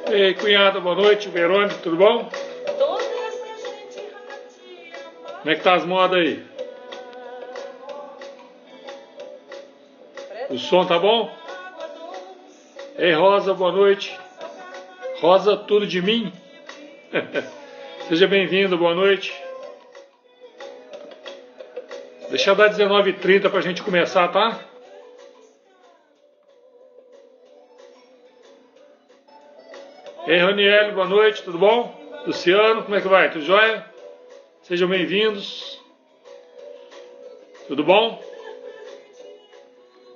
Ei, cunhada, boa noite. Verônica, tudo bom? Como é que tá as modas aí? O som tá bom? Ei, Rosa, boa noite. Rosa, tudo de mim? Seja bem-vindo, boa noite. Deixa eu dar 19h30 pra gente começar, tá? Ei, Raniel, boa noite, tudo bom? Luciano, como é que vai? Tudo jóia? Sejam bem-vindos. Tudo bom?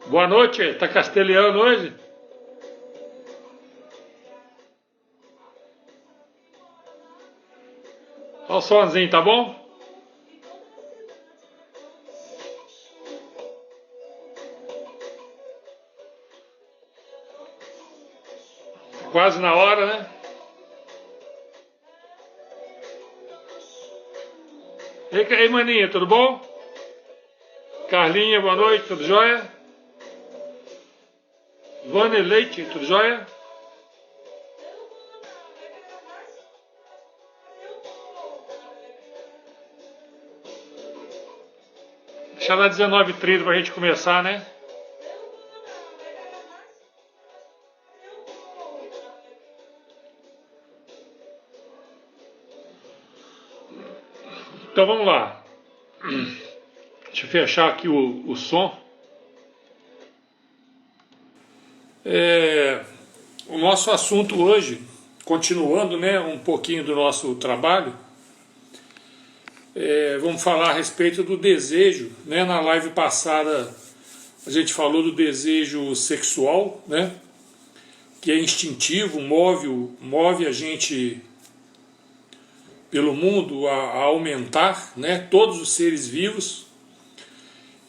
Boa noite, tá castelhano hoje? Olha o somzinho, tá bom? Quase na hora, né? Ei, maninha, tudo bom? Carlinha, boa noite, tudo jóia? Vânia Leite, tudo jóia? Deixa eu dar 19h30 pra gente começar, né? Então vamos lá. Deixa eu fechar aqui o som. O nosso assunto hoje, continuando, né, um pouquinho do nosso trabalho, vamos falar a respeito do desejo, né? Na live passada a gente falou do desejo sexual, né? Que é instintivo, move a gente pelo mundo a aumentar, né? Todos os seres vivos.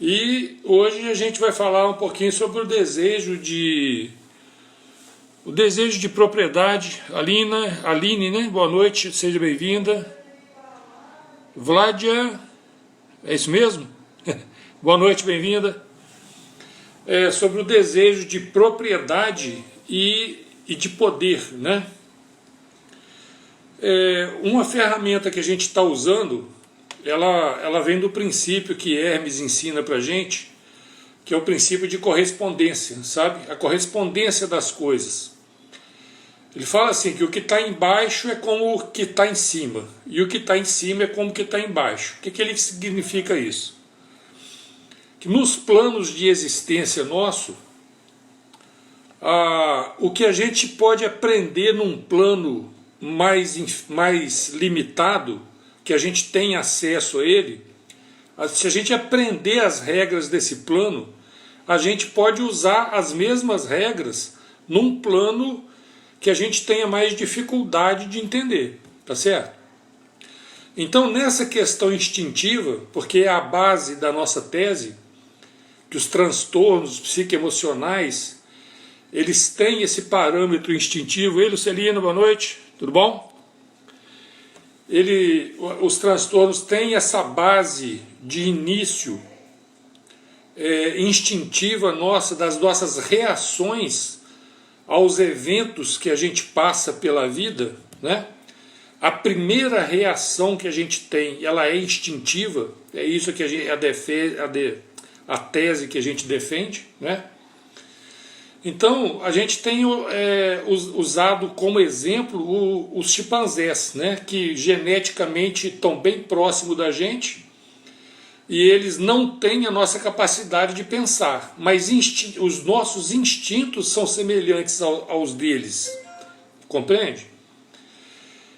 E hoje a gente vai falar um pouquinho sobre o desejo de propriedade. Aline, né? Boa noite, seja bem-vinda. Vládia, é isso mesmo? Boa noite, bem-vinda. Sobre o desejo de propriedade e de poder, né? Uma ferramenta que a gente está usando, ela vem do princípio que Hermes ensina pra gente, que é o princípio de correspondência, sabe? A correspondência das coisas. Ele fala assim, que o que está embaixo é como o que está em cima, e o que está em cima é como o que está embaixo. O que ele significa isso? Que nos planos de existência nosso, o que a gente pode aprender num plano mais limitado, que a gente tem acesso a ele, se a gente aprender as regras desse plano, a gente pode usar as mesmas regras num plano que a gente tenha mais dificuldade de entender, tá certo? Então, nessa questão instintiva, porque é a base da nossa tese, que os transtornos psicoemocionais, eles têm esse parâmetro instintivo. Ei, Lucelino, boa noite, tudo bom? Os transtornos têm essa base de início instintiva nossa, das nossas reações aos eventos que a gente passa pela vida, né? A primeira reação que a gente tem, ela é instintiva, é isso que a tese que a gente defende, né? Então, a gente tem usado como exemplo os chimpanzés, né? Que geneticamente estão bem próximos da gente, e eles não têm a nossa capacidade de pensar, mas os nossos instintos são semelhantes aos deles, compreende?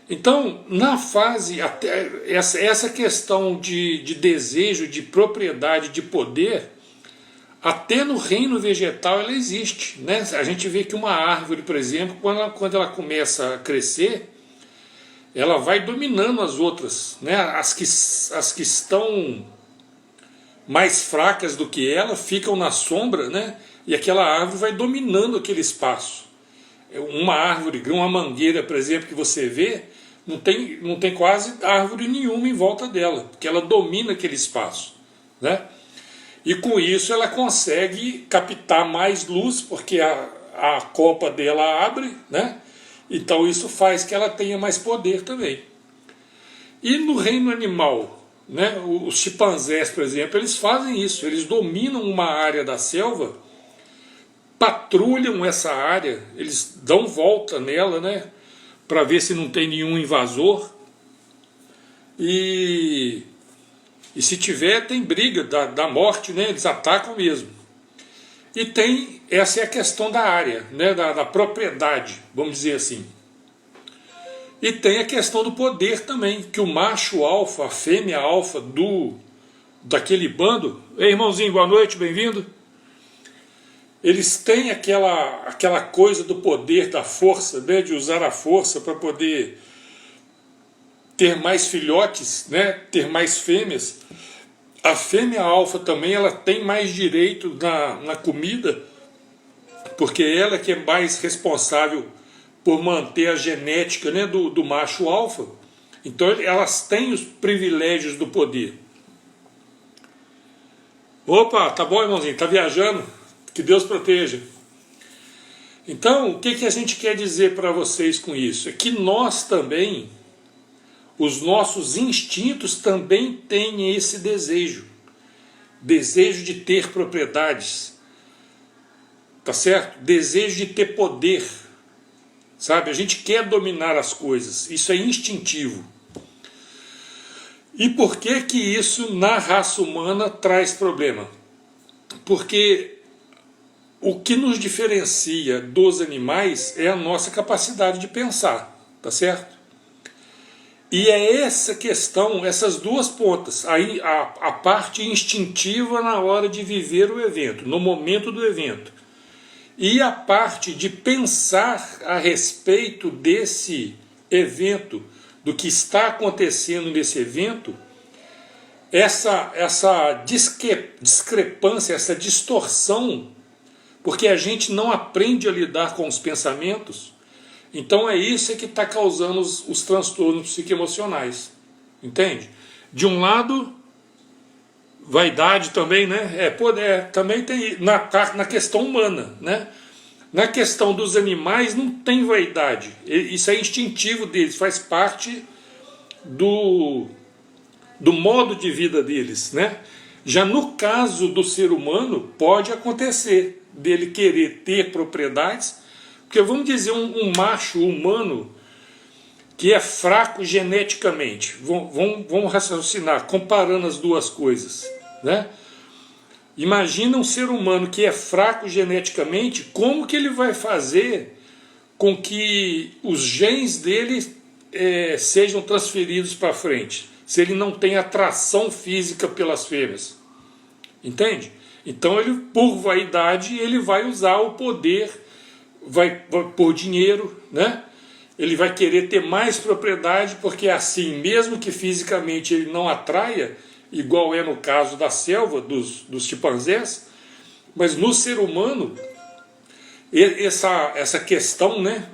Então, na fase, essa questão de desejo, de propriedade, de poder, até no reino vegetal ela existe, né? A gente vê que uma árvore, por exemplo, quando ela começa a crescer, ela vai dominando as outras, né? As que estão mais fracas do que ela ficam na sombra, né? E aquela árvore vai dominando aquele espaço. Uma árvore, uma mangueira, por exemplo, que você vê, não tem quase árvore nenhuma em volta dela, porque ela domina aquele espaço, né? E com isso ela consegue captar mais luz, porque a copa dela abre, né? Então isso faz que ela tenha mais poder também. E no reino animal, né, os chimpanzés, por exemplo, eles fazem isso, eles dominam uma área da selva, patrulham essa área, eles dão volta nela, né, para ver se não tem nenhum invasor, e se tiver, tem briga da morte, né, eles atacam mesmo. E essa é a questão da área, né, da propriedade, vamos dizer assim. E tem a questão do poder também, que o macho alfa, a fêmea alfa daquele bando... Ei, irmãozinho, boa noite, bem-vindo. Eles têm aquela coisa do poder, da força, né, de usar a força para poder ter mais filhotes, né, ter mais fêmeas. A fêmea alfa também, ela tem mais direito na comida, porque ela que é mais responsável por manter a genética, né, do macho alfa. Então elas têm os privilégios do poder. Opa, tá bom, irmãozinho, tá viajando? Que Deus proteja. Então, o que a gente quer dizer para vocês com isso? É que nós também, os nossos instintos também têm esse desejo de ter propriedades, tá certo? Desejo de ter poder. Sabe, a gente quer dominar as coisas, isso é instintivo. E por que isso na raça humana traz problema? Porque o que nos diferencia dos animais é a nossa capacidade de pensar, tá certo? E é essa questão, essas duas pontas, aí a parte instintiva na hora de viver o evento, no momento do evento. E a parte de pensar a respeito desse evento, do que está acontecendo nesse evento, essa discrepância, essa distorção, porque a gente não aprende a lidar com os pensamentos, então é isso que está causando os transtornos psicoemocionais, entende? De um lado, vaidade também, né? Também tem na questão humana, né? Na questão dos animais não tem vaidade. Isso é instintivo deles, faz parte do modo de vida deles, né? Já no caso do ser humano, pode acontecer dele querer ter propriedades, porque vamos dizer um macho humano que é fraco geneticamente. Vamos raciocinar, comparando as duas coisas, né? Imagina um ser humano que é fraco geneticamente, como que ele vai fazer com que os genes dele sejam transferidos para frente, se ele não tem atração física pelas fêmeas? Entende? Então ele, por vaidade, ele vai usar o poder, vai por dinheiro, né? Ele vai querer ter mais propriedade, porque assim, mesmo que fisicamente ele não atraia, igual é no caso da selva, dos chimpanzés, mas no ser humano, essa questão, né,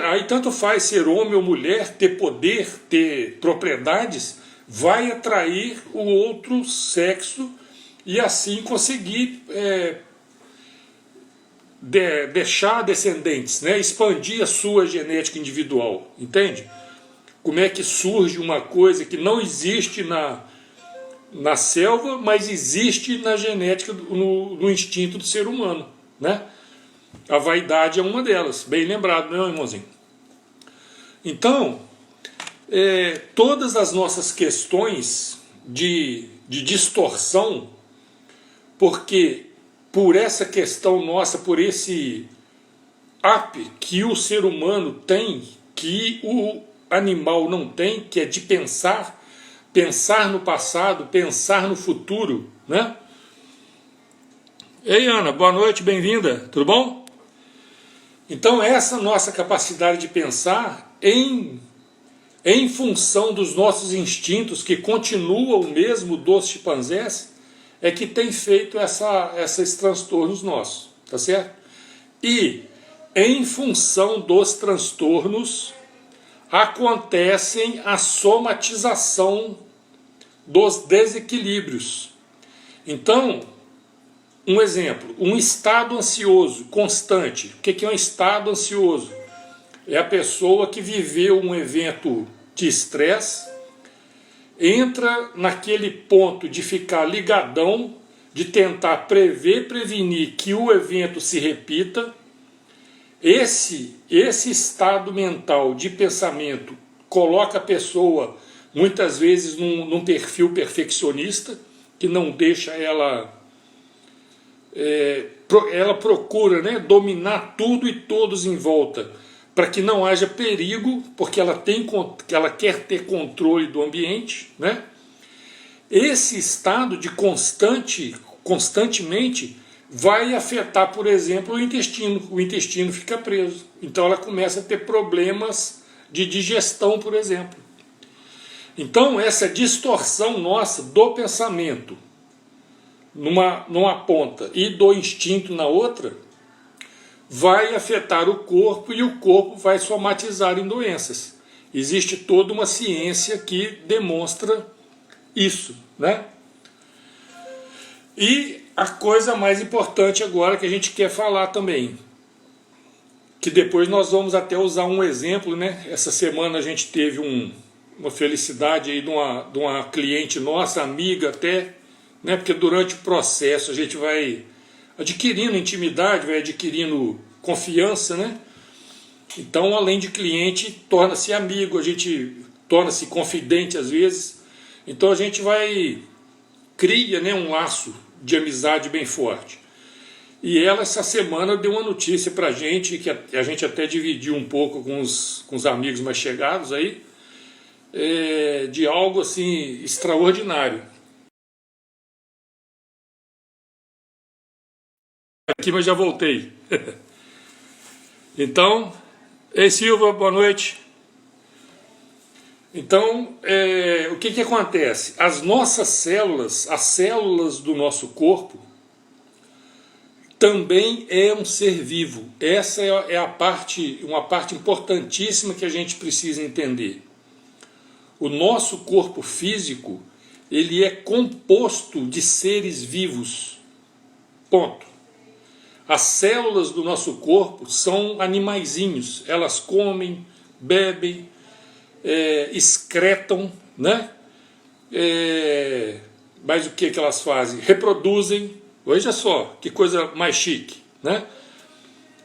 aí tanto faz ser homem ou mulher, ter poder, ter propriedades, vai atrair o outro sexo e assim conseguir deixar descendentes, né, expandir a sua genética individual, entende? Como é que surge uma coisa que não existe na selva, mas existe na genética, no instinto do ser humano, né? A vaidade é uma delas, bem lembrado, né, irmãozinho? Então, todas as nossas questões de distorção, porque por essa questão nossa, por esse que o ser humano tem, que o animal não tem, que é de pensar no passado, pensar no futuro, né? Ei, Ana, boa noite, bem-vinda, tudo bom? Então essa nossa capacidade de pensar em função dos nossos instintos, que continuam o mesmo dos chimpanzés, é que tem feito esses transtornos nossos, tá certo? E em função dos transtornos acontecem a somatização dos desequilíbrios. Então, um exemplo, um estado ansioso constante. O que é um estado ansioso? É a pessoa que viveu um evento de estresse, entra naquele ponto de ficar ligadão, de tentar prever, prevenir que o evento se repita. Esse estado mental de pensamento coloca a pessoa muitas vezes num perfil perfeccionista, que não deixa ela procura, né, dominar tudo e todos em volta, para que não haja perigo, porque ela quer ter controle do ambiente, né? Esse estado de constantemente vai afetar, por exemplo, o intestino fica preso, então ela começa a ter problemas de digestão, por exemplo. Então essa distorção nossa do pensamento numa ponta e do instinto na outra vai afetar o corpo, e o corpo vai somatizar em doenças. Existe toda uma ciência que demonstra isso, né? E a coisa mais importante agora que a gente quer falar também, que depois nós vamos até usar um exemplo, né? Essa semana a gente teve uma felicidade aí de uma cliente nossa, amiga até, né? Porque durante o processo a gente vai adquirindo intimidade, vai adquirindo confiança, né? Então, além de cliente, torna-se amigo, a gente torna-se confidente às vezes. Então a gente cria, né, um laço de amizade bem forte. E ela essa semana deu uma notícia pra gente, que a gente até dividiu um pouco com os amigos mais chegados aí, de algo assim extraordinário. Aqui, mas já voltei. Então, ei Silva, boa noite. Então, o que acontece? As nossas células, as células do nosso corpo, também é um ser vivo. Essa é uma parte importantíssima que a gente precisa entender. O nosso corpo físico, ele é composto de seres vivos. Ponto. As células do nosso corpo são animaizinhos. Elas comem, bebem, excretam, né? Mas o que elas fazem? Reproduzem. Veja só, que coisa mais chique, né?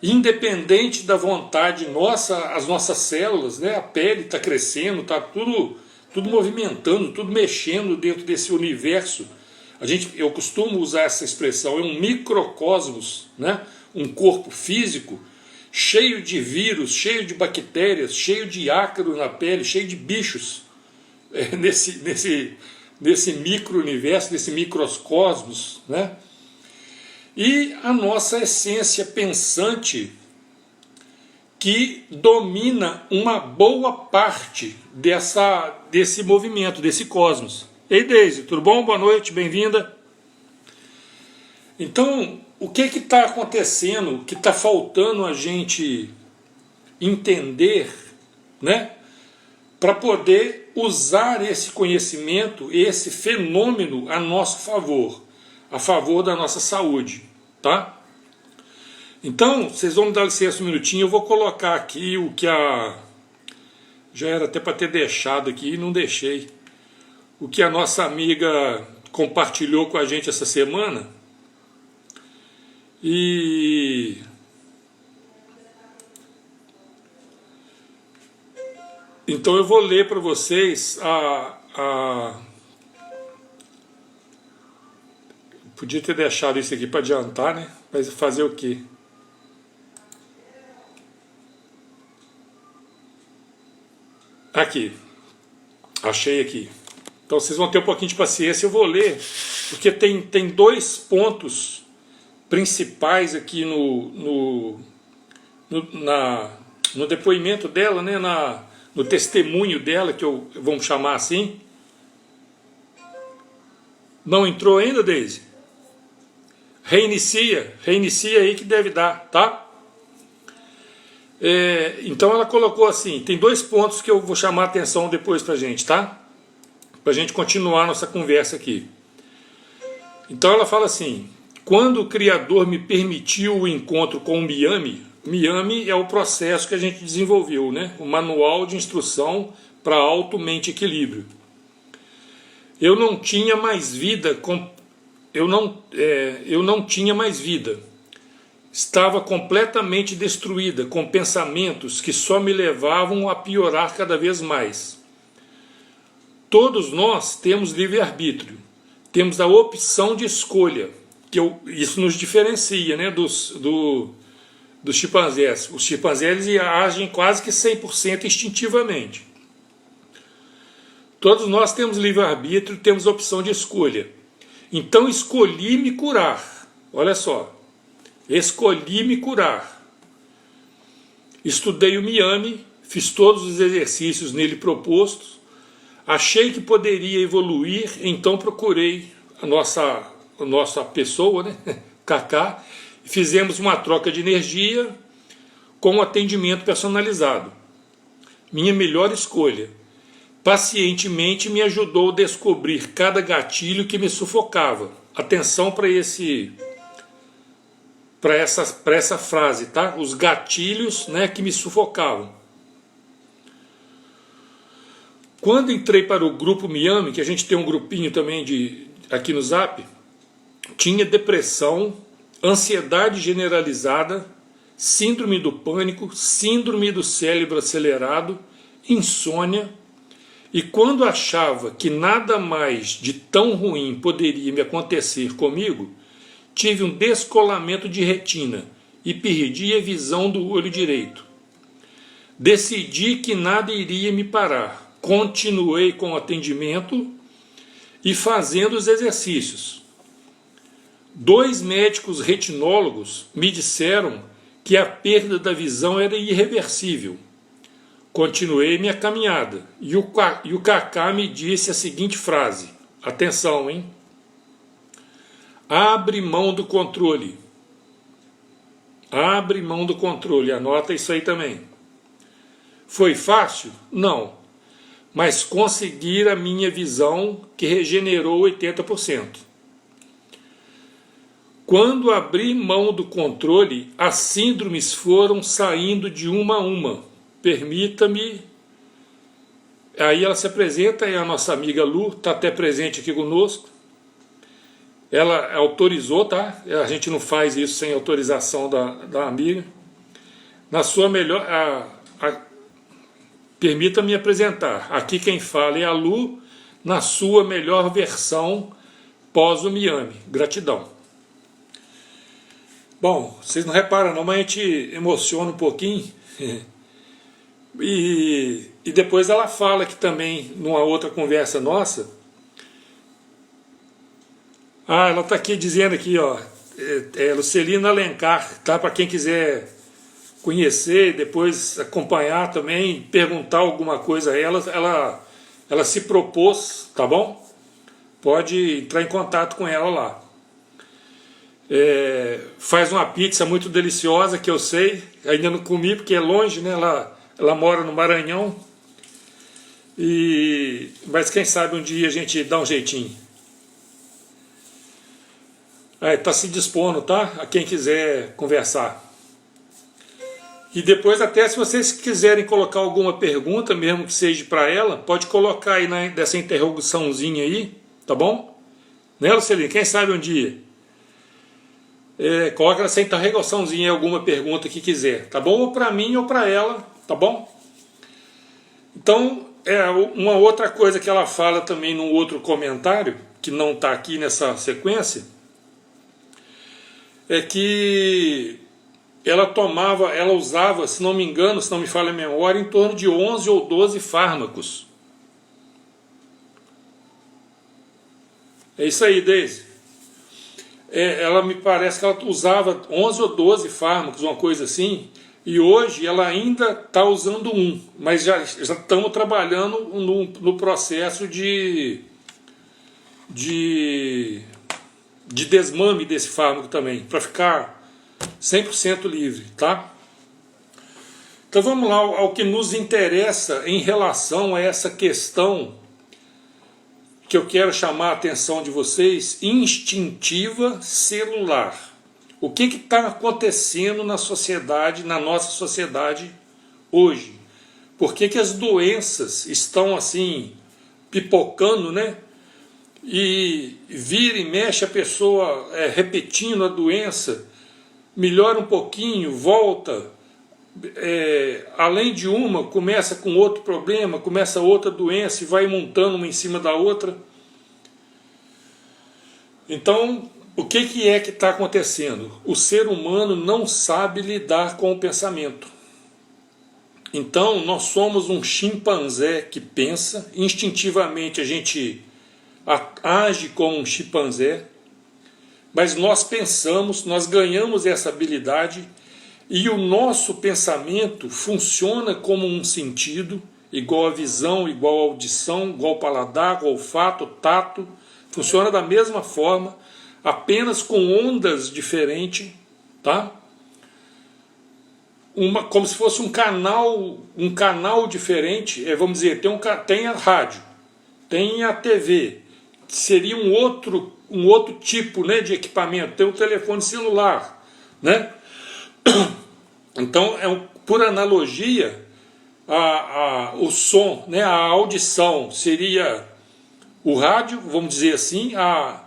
Independente da vontade nossa, as nossas células, né? A pele está crescendo, está tudo movimentando, tudo mexendo dentro desse universo. Eu costumo usar essa expressão, é um microcosmos, né? Um corpo físico cheio de vírus, cheio de bactérias, cheio de ácaro na pele, cheio de bichos, nesse micro-universo, nesse microcosmos, né? E a nossa essência pensante, que domina uma boa parte desse movimento, desse cosmos. Ei Deise, tudo bom? Boa noite, bem-vinda. Então, o que está acontecendo, o que está faltando a gente entender, né, para poder usar esse conhecimento, esse fenômeno a nosso favor, a favor da nossa saúde, tá? Então, vocês vão me dar licença um minutinho, eu vou colocar aqui o que já era até para ter deixado aqui e não deixei. O que a nossa amiga compartilhou com a gente essa semana. E então eu vou ler para vocês Podia ter deixado isso aqui para adiantar, né? Mas fazer o quê? Aqui. Achei aqui. Então vocês vão ter um pouquinho de paciência, eu vou ler, porque tem dois pontos principais aqui no depoimento dela, né, no testemunho dela, que vamos chamar assim. Não entrou ainda, Deise? Reinicia aí que deve dar, tá? Então ela colocou assim, tem dois pontos que eu vou chamar a atenção depois pra gente, tá? Pra gente continuar nossa conversa aqui. Então ela fala assim: quando o Criador me permitiu o encontro com o Miami, Miami é o processo que a gente desenvolveu, né? O manual de instrução para auto-mente equilíbrio. Eu não tinha mais vida, eu não tinha mais vida. Estava completamente destruída, com pensamentos que só me levavam a piorar cada vez mais. Todos nós temos livre-arbítrio, temos a opção de escolha, isso nos diferencia, né, dos chimpanzés. Os chimpanzés agem quase que 100% instintivamente. Todos nós temos livre-arbítrio, temos a opção de escolha. Então escolhi me curar. Olha só. Escolhi me curar. Estudei o Miami, fiz todos os exercícios nele propostos, achei que poderia evoluir, então procurei a nossa pessoa, né? Kaká, e fizemos uma troca de energia com um atendimento personalizado. Minha melhor escolha. Pacientemente me ajudou a descobrir cada gatilho que me sufocava. Atenção para essa frase, tá? Os gatilhos, né, que me sufocavam. Quando entrei para o grupo Miami, que a gente tem um grupinho também aqui no Zap, tinha depressão, ansiedade generalizada, síndrome do pânico, síndrome do cérebro acelerado, insônia. E quando achava que nada mais de tão ruim poderia me acontecer comigo, tive um descolamento de retina e perdi a visão do olho direito. Decidi que nada iria me parar. Continuei com o atendimento e fazendo os exercícios. 2 médicos retinólogos me disseram que a perda da visão era irreversível. Continuei minha caminhada e o Kaká me disse a seguinte frase. Atenção, hein? Abre mão do controle. Abre mão do controle. Anota isso aí também. Foi fácil? Não. Mas consegui a minha visão, que regenerou 80%. Quando abri mão do controle, as síndromes foram saindo de uma a uma. Permita-me. Aí ela se apresenta, é a nossa amiga Lu, está até presente aqui conosco. Ela autorizou, tá? A gente não faz isso sem autorização da amiga. Na sua melhor... Permita-me apresentar. Aqui quem fala é a Lu, na sua melhor versão pós o Miami. Gratidão. Bom, vocês não reparam não, mas a gente emociona um pouquinho. E depois ela fala que também, numa outra conversa nossa, ela está aqui dizendo aqui, ó, Lucelina Alencar, tá? Para quem quiser conhecer, depois acompanhar também, perguntar alguma coisa a ela se propôs, tá bom? Pode entrar em contato com ela lá. Faz uma pizza muito deliciosa, que eu sei, ainda não comi porque é longe, né? Ela mora no Maranhão, mas quem sabe um dia a gente dá um jeitinho. Está se dispondo, tá? A quem quiser conversar. E depois, até se vocês quiserem colocar alguma pergunta, mesmo que seja para ela, pode colocar aí dessa interrogaçãozinha aí, tá bom? Né, Lucelina? Quem sabe um dia? Coloca essa interrogaçãozinha aí, alguma pergunta que quiser, tá bom? Ou para mim ou para ela, tá bom? Então, uma outra coisa que ela fala também num outro comentário, que não está aqui nessa sequência, é que ela usava, se não me engano, se não me falha a memória, em torno de 11 ou 12 fármacos. É isso aí, Deise. Ela me parece que ela usava 11 ou 12 fármacos, uma coisa assim, e hoje ela ainda está usando um, mas já estamos trabalhando no processo de desmame desse fármaco também, para ficar 100% livre, tá? Então vamos lá ao que nos interessa em relação a essa questão que eu quero chamar a atenção de vocês: instintiva celular. O que está acontecendo na sociedade, na nossa sociedade hoje? Por que as doenças estão assim pipocando, né? E vira e mexe a pessoa repetindo a doença, melhora um pouquinho, volta, além de uma, começa com outro problema, começa outra doença e vai montando uma em cima da outra. Então, o que é que está acontecendo? O ser humano não sabe lidar com o pensamento. Então, nós somos um chimpanzé que pensa, instintivamente a gente age como um chimpanzé, mas nós pensamos, nós ganhamos essa habilidade e o nosso pensamento funciona como um sentido, igual a visão, igual a audição, igual ao paladar, olfato, tato, funciona da mesma forma, apenas com ondas diferentes, tá? Como se fosse um canal diferente, vamos dizer, tem a rádio, tem a TV, seria um outro tipo, né, de equipamento, tem o telefone celular, né? Então, por analogia, o som, né, a audição seria o rádio, vamos dizer assim, a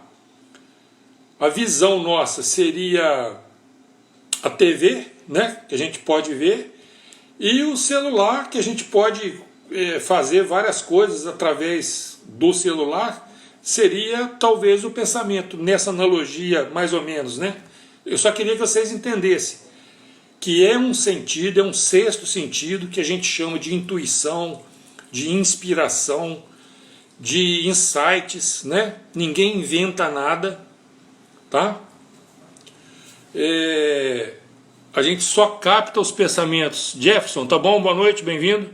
visão nossa seria a TV, né, que a gente pode ver, e o celular, que a gente pode fazer várias coisas através do celular, seria talvez o pensamento, nessa analogia mais ou menos, né? Eu só queria que vocês entendessem que é um sentido, é um sexto sentido que a gente chama de intuição, de inspiração, de insights, né? Ninguém inventa nada, tá? A gente só capta os pensamentos. Jefferson, tá bom? Boa noite, bem-vindo.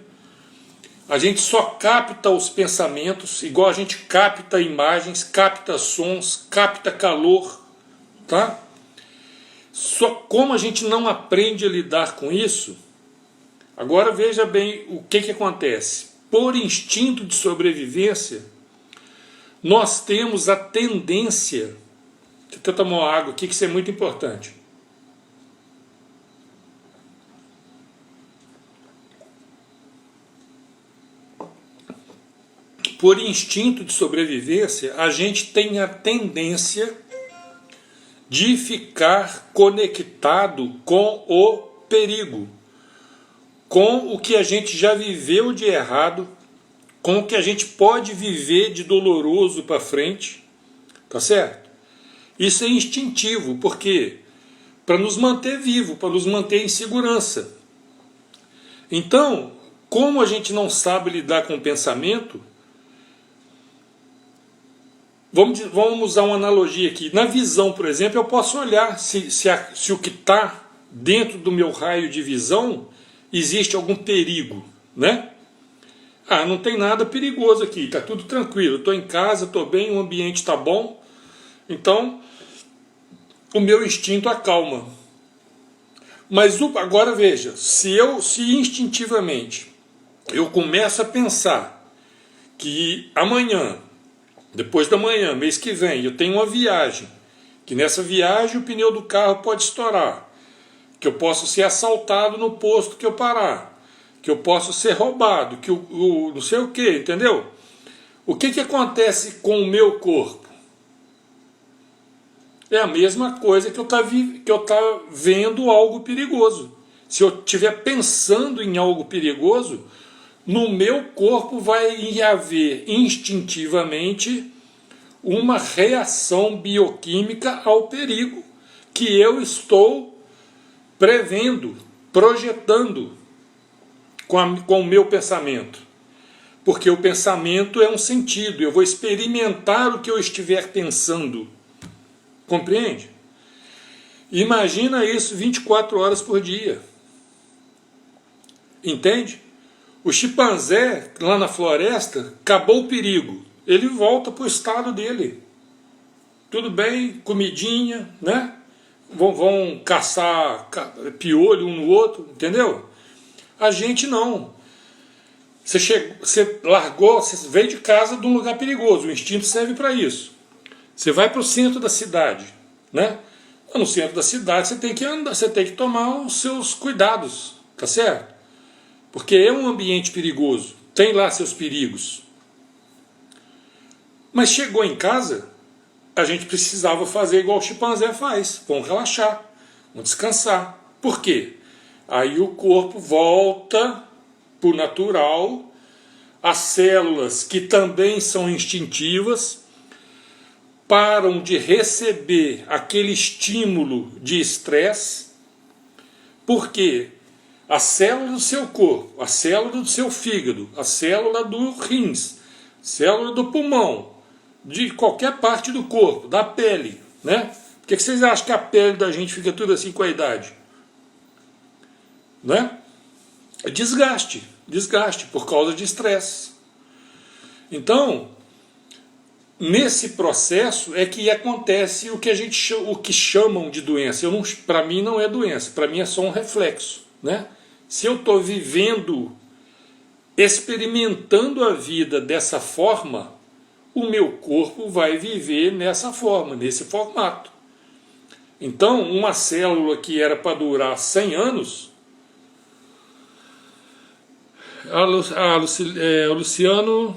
A gente só capta os pensamentos, igual a gente capta imagens, capta sons, capta calor, tá? Só como a gente não aprende a lidar com isso, agora veja bem o que acontece. Por instinto de sobrevivência, nós temos a tendência... Deixa eu tomar uma água aqui, que isso é muito importante. Por instinto de sobrevivência, a gente tem a tendência de ficar conectado com o perigo, com o que a gente já viveu de errado, com o que a gente pode viver de doloroso para frente, tá certo? Isso é instintivo, porque para nos manter vivo, para nos manter em segurança. Então, como a gente não sabe lidar com o pensamento, vamos usar uma analogia aqui. Na visão, por exemplo, eu posso olhar se o que está dentro do meu raio de visão existe algum perigo, né? Ah, não tem nada perigoso aqui, está tudo tranquilo, estou em casa, estou bem, o ambiente está bom, então o meu instinto acalma. Mas agora veja, se instintivamente eu começo a pensar que amanhã, depois da manhã, mês que vem, eu tenho uma viagem, que nessa viagem o pneu do carro pode estourar, que eu posso ser assaltado no posto que eu parar, que eu posso ser roubado, que não sei o que, entendeu? O que acontece com o meu corpo? É a mesma coisa que eu tá vendo algo perigoso. Se eu estiver pensando em algo perigoso, no meu corpo vai haver instintivamente uma reação bioquímica ao perigo que eu estou prevendo, projetando com o meu pensamento. Porque o pensamento é um sentido, eu vou experimentar o que eu estiver pensando. Compreende? Imagina isso 24 horas por dia. Entende? O chimpanzé, lá na floresta, acabou o perigo. Ele volta para o estado dele. Tudo bem, comidinha, né? Vão caçar piolho um no outro, entendeu? A gente não. Você largou, você veio de casa de um lugar perigoso, o instinto serve para isso. Você vai para o centro da cidade, né? No centro da cidade você tem que andar, você tem que tomar os seus cuidados, tá certo? Porque é um ambiente perigoso, tem lá seus perigos. Mas chegou em casa, a gente precisava fazer igual o chimpanzé faz, vamos relaxar, vamos descansar. Por quê? Aí o corpo volta por natural, as células que também são instintivas param de receber aquele estímulo de estresse, porque a célula do seu corpo, a célula do seu fígado, a célula do rins, célula do pulmão, de qualquer parte do corpo, da pele, né? Por que vocês acham que a pele da gente fica tudo assim com a idade? Né? Desgaste por causa de estresse. Então, nesse processo é que acontece o que chamam de doença. Para mim não é doença, para mim é só um reflexo, né? Se eu estou vivendo, experimentando a vida dessa forma, o meu corpo vai viver nessa forma, nesse formato. Então, uma célula que era para durar 100 anos, o Luciano,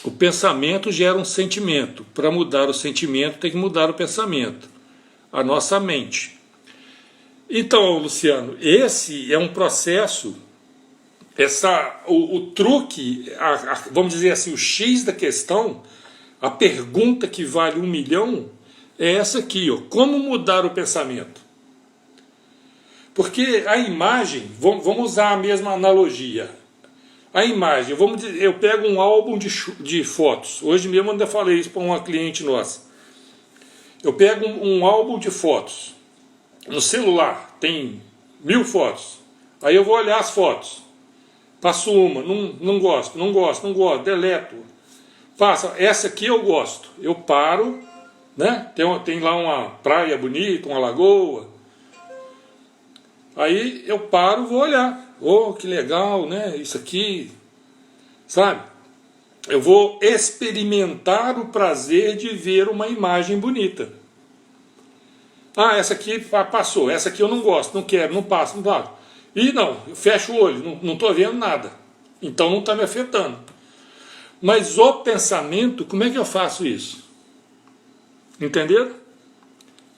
o pensamento gera um sentimento. Para mudar o sentimento tem que mudar o pensamento, a nossa mente. Então, Luciano, esse é um processo, o truque, vamos dizer assim, o X da questão, a pergunta que vale 1 milhão, é essa aqui, ó, como mudar o pensamento? Porque a imagem, vamos usar a mesma analogia, a imagem, eu pego um álbum de fotos, hoje mesmo eu ainda falei isso para uma cliente nossa, eu pego um álbum de fotos, no celular tem 1000 fotos, aí eu vou olhar as fotos, passo uma, não gosto, deleto, passa, essa aqui eu gosto, eu paro, né? Tem lá uma praia bonita, uma lagoa, aí eu paro, vou olhar, oh, que legal, né? Isso aqui, sabe? Eu vou experimentar o prazer de ver uma imagem bonita. Ah, essa aqui passou, essa aqui eu não gosto, não quero, não passo, não passo. E não, eu fecho o olho, não estou vendo nada. Então não está me afetando. Mas o pensamento, como é que eu faço isso? Entenderam?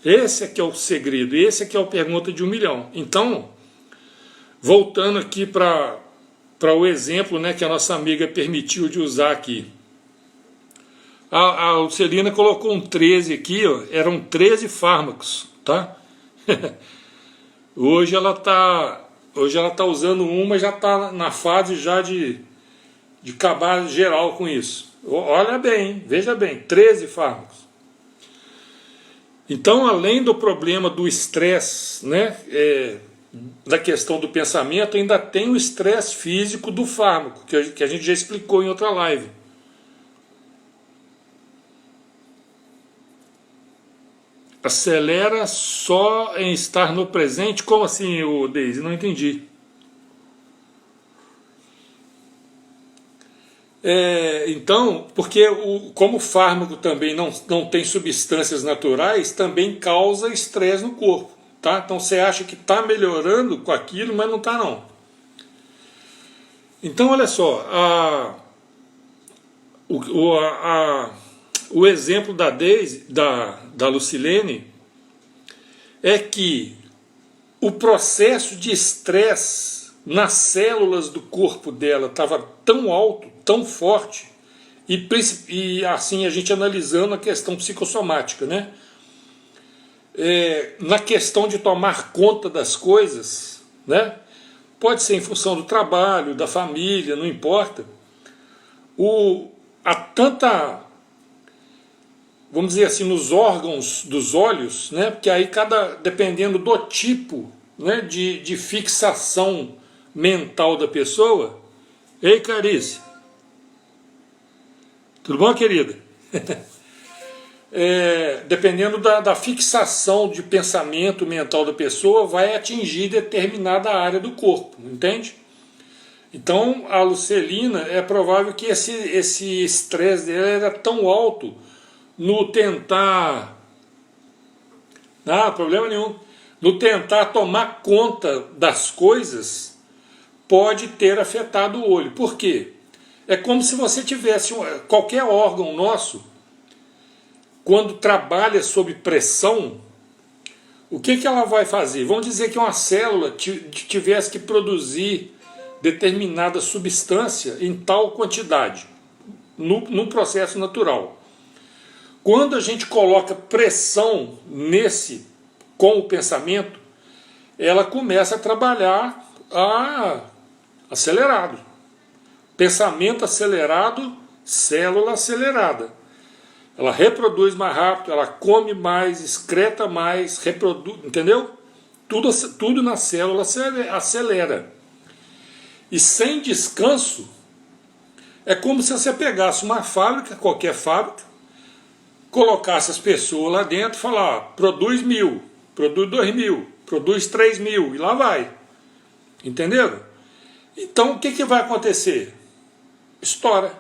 Esse aqui é o segredo, esse aqui é a pergunta de 1 milhão. Então, voltando aqui para o exemplo, né, que a nossa amiga permitiu de usar aqui. A Lucelina colocou um 13 aqui, ó, eram 13 fármacos, tá? Hoje ela tá usando uma, já está na fase já de acabar geral com isso. Olha bem, hein? Veja bem, 13 fármacos. Então, além do problema do estresse, né, da questão do pensamento, ainda tem o estresse físico do fármaco, que a gente já explicou em outra live. Acelera só em estar no presente? Como assim, Deise? Não entendi. Então, porque como o fármaco também não tem substâncias naturais, também causa estresse no corpo, tá? Então você acha que está melhorando com aquilo, mas não está não. Então olha só, o exemplo da Deise, da Lucilene, é que o processo de estresse nas células do corpo dela estava tão alto, tão forte, e assim a gente analisando a questão psicossomática, né? Na questão de tomar conta das coisas, né? Pode ser em função do trabalho, da família, não importa. Há tanta, vamos dizer assim, nos órgãos dos olhos, né? Porque aí dependendo do tipo, né, de fixação mental da pessoa. Ei, Clarice, tudo bom, querida? Dependendo da fixação de pensamento mental da pessoa, vai atingir determinada área do corpo, entende? Então a Lucilina, é provável que esse estresse dela era tão alto no tentar, problema nenhum, no tentar tomar conta das coisas, pode ter afetado o olho. Por quê? É como se você tivesse qualquer órgão nosso, quando trabalha sob pressão, o que ela vai fazer? Vamos dizer que uma célula tivesse que produzir determinada substância em tal quantidade, num processo natural. Quando a gente coloca pressão com o pensamento, ela começa a trabalhar acelerado. Pensamento acelerado, célula acelerada. Ela reproduz mais rápido, ela come mais, excreta mais, reproduz, entendeu? Tudo na célula acelera. E sem descanso, é como se você pegasse uma fábrica, qualquer fábrica, colocasse as pessoas lá dentro e falar, produz 1000, produz 2000, produz 3000, e lá vai. Entenderam? Então o que vai acontecer? Estoura.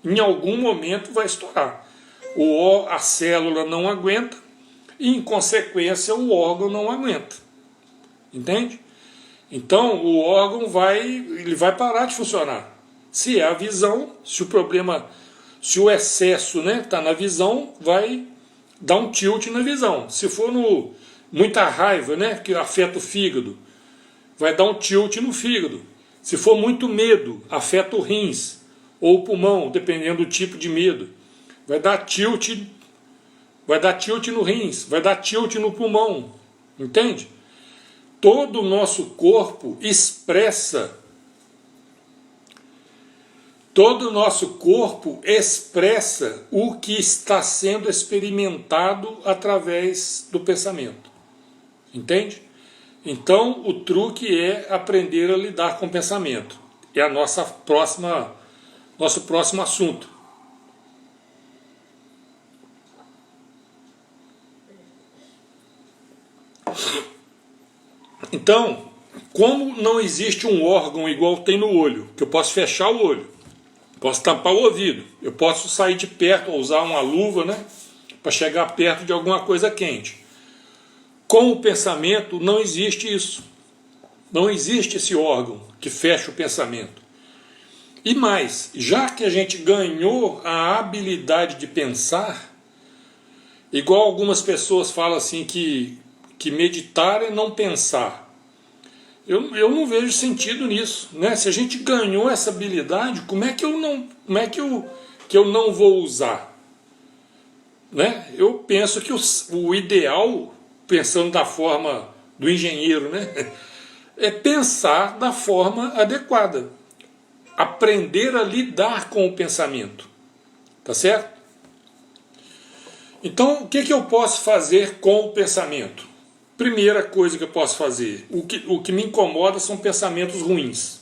Em algum momento vai estourar. A célula não aguenta e, em consequência, o órgão não aguenta. Entende? Então o órgão vai parar de funcionar. Se é a visão, se o excesso está na visão, vai dar um tilt na visão. Se for muita raiva, que afeta o fígado, vai dar um tilt no fígado. Se for muito medo, afeta o rins ou o pulmão, dependendo do tipo de medo. Vai dar tilt no rins, vai dar tilt no pulmão. Entende? Todo o nosso corpo expressa o que está sendo experimentado através do pensamento. Entende? Então, o truque é aprender a lidar com o pensamento. É nosso próximo assunto. Então, como não existe um órgão igual tem no olho, que eu posso fechar o olho, posso tampar o ouvido, eu posso sair de perto ou usar uma luva, para chegar perto de alguma coisa quente. Com o pensamento não existe isso. Não existe esse órgão que fecha o pensamento. E mais, já que a gente ganhou a habilidade de pensar, igual algumas pessoas falam assim que meditar é não pensar. Eu não vejo sentido nisso, Se a gente ganhou essa habilidade, como é que eu não vou usar? Eu penso que o ideal, pensando da forma do engenheiro, é pensar da forma adequada. Aprender a lidar com o pensamento. Tá certo? Então, o que eu posso fazer com o pensamento? Primeira coisa que eu posso fazer, o que me incomoda são pensamentos ruins.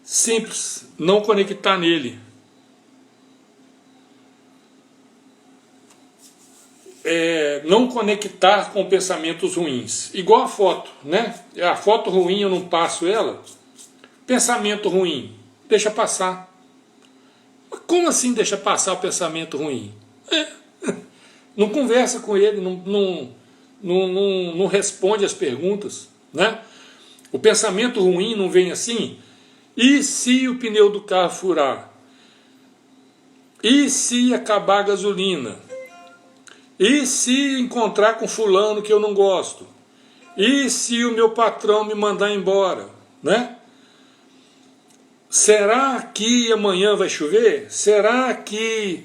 Simples, não conectar nele. Não conectar com pensamentos ruins. Igual a foto, A foto ruim eu não passo ela. Pensamento ruim, deixa passar. Mas como assim deixa passar o pensamento ruim? Não conversa com ele, não responde as perguntas, O pensamento ruim não vem assim. E se o pneu do carro furar? E se acabar a gasolina? E se encontrar com fulano que eu não gosto? E se o meu patrão me mandar embora? Será que amanhã vai chover? Será que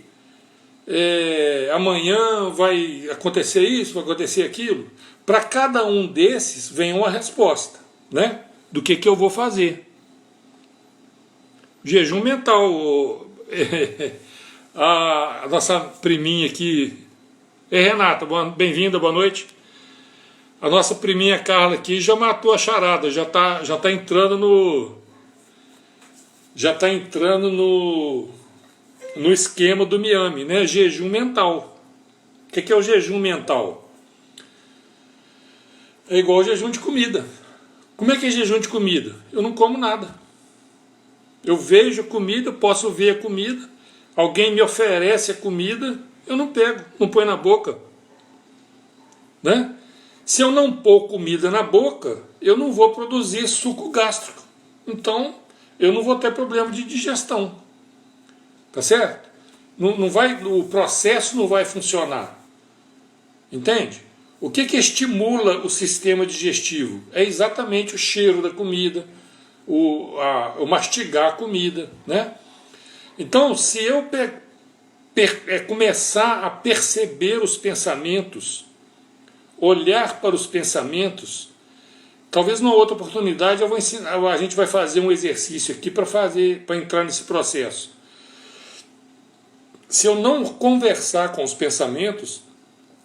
amanhã vai acontecer isso, vai acontecer aquilo? Para cada um desses vem uma resposta, do que eu vou fazer. Jejum mental. A nossa priminha aqui, Renata, bem-vinda, boa noite. A nossa priminha Carla aqui já matou a charada, já tá entrando no esquema do Miami, Jejum mental. O que é o jejum mental? É igual ao jejum de comida, Como é que é jejum de comida? Eu não como nada. Eu vejo a comida, posso ver a comida, alguém me oferece a comida, eu não pego, não ponho na boca. Né? Se eu não pôr comida na boca, eu não vou produzir suco gástrico. Então, eu não vou ter problema de digestão. Tá certo? Não vai, o processo não vai funcionar. Entende? O que estimula o sistema digestivo? É exatamente o cheiro da comida, o mastigar a comida. Né? Então, se eu começar a perceber os pensamentos, olhar para os pensamentos, talvez numa outra oportunidade eu vou ensinar, a gente vai fazer um exercício aqui para entrar nesse processo. Se eu não conversar com os pensamentos,